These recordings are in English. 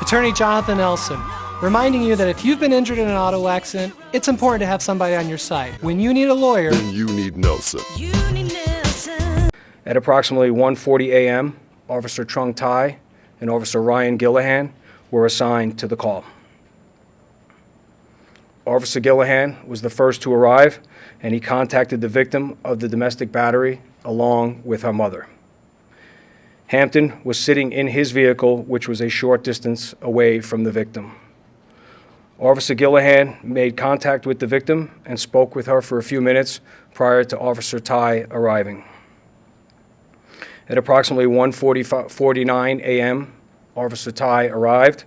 Attorney Jonathan Nelson, reminding you that if you've been injured in an auto accident, it's important to have somebody on your side. When you need a lawyer, then you need Nelson. At approximately 1:40 a.m., Officer Truong Thai and Officer Ryan Gillahan were assigned to the call. Officer Gillahan was the first to arrive, and he contacted the victim of the domestic battery along with her mother. Hampton was sitting in his vehicle, which was a short distance away from the victim. Officer Gillahan made contact with the victim and spoke with her for a few minutes prior to Officer Thai arriving. At approximately 1:49 a.m., Officer Thai arrived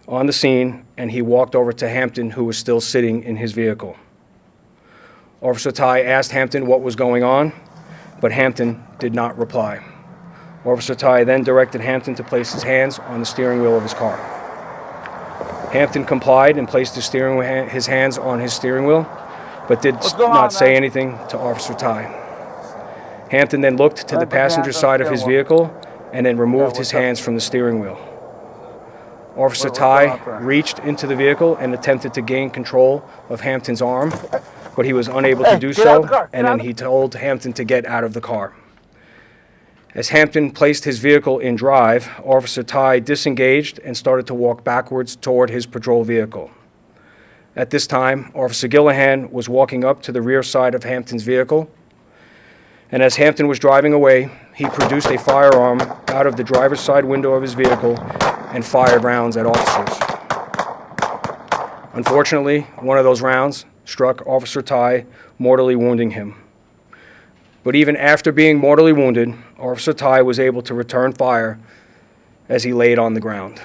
on the scene, and he walked over to Hampton, who was still sitting in his vehicle. Officer Thai asked Hampton what was going on, but Hampton did not reply. Officer Thai then directed Hampton to place his hands on the steering wheel of his car. Hampton complied and placed his hands on his steering wheel, but did not say anything to Officer Thai. Hampton then looked to the passenger side of his vehicle and then removed his hands from the steering wheel. Officer Thai reached into the vehicle and attempted to gain control of Hampton's arm, but he was unable to do so, and then he told Hampton to get out of the car. As Hampton placed his vehicle in drive, Officer Thai disengaged and started to walk backwards toward his patrol vehicle. At this time, Officer Gillahan was walking up to the rear side of Hampton's vehicle, and as Hampton was driving away, he produced a firearm out of the driver's side window of his vehicle and fired rounds at officers. Unfortunately, one of those rounds struck Officer Thai, mortally wounding him. But even after being mortally wounded, Officer Thai was able to return fire as he laid on the ground.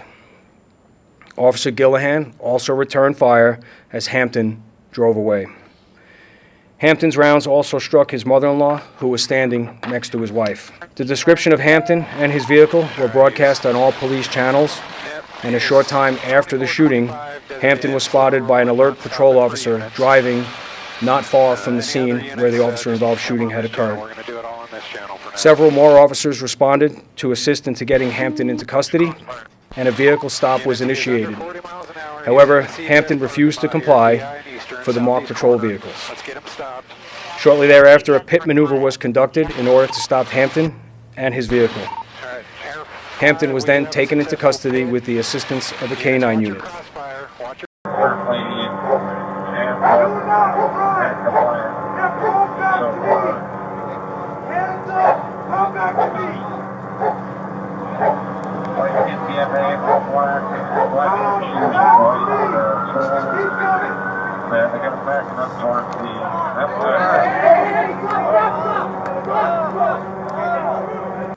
Officer Gillahan also returned fire as Hampton drove away. Hampton's rounds also struck his mother-in-law, who was standing next to his wife. The description of Hampton and his vehicle were broadcast on all police channels, and a short time after the shooting, Hampton was spotted by an alert patrol officer driving not far from the scene where the officer-involved shooting had occurred. Several more officers responded to assist into getting Hampton into custody, and a vehicle stop was initiated. However, Hampton refused to comply for the marked patrol vehicles. Shortly thereafter, a pit maneuver was conducted in order to stop Hampton and his vehicle. Hampton was then taken into custody with the assistance of a K-9 unit.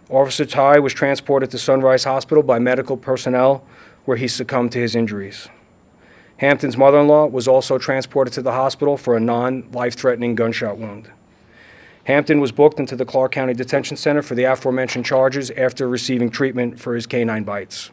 Officer Thai was transported to Sunrise Hospital by medical personnel, where he succumbed to his injuries. Hampton's mother-in-law was also transported to the hospital for a non-life-threatening gunshot wound. Hampton was booked into the Clark County Detention Center for the aforementioned charges after receiving treatment for his canine bites.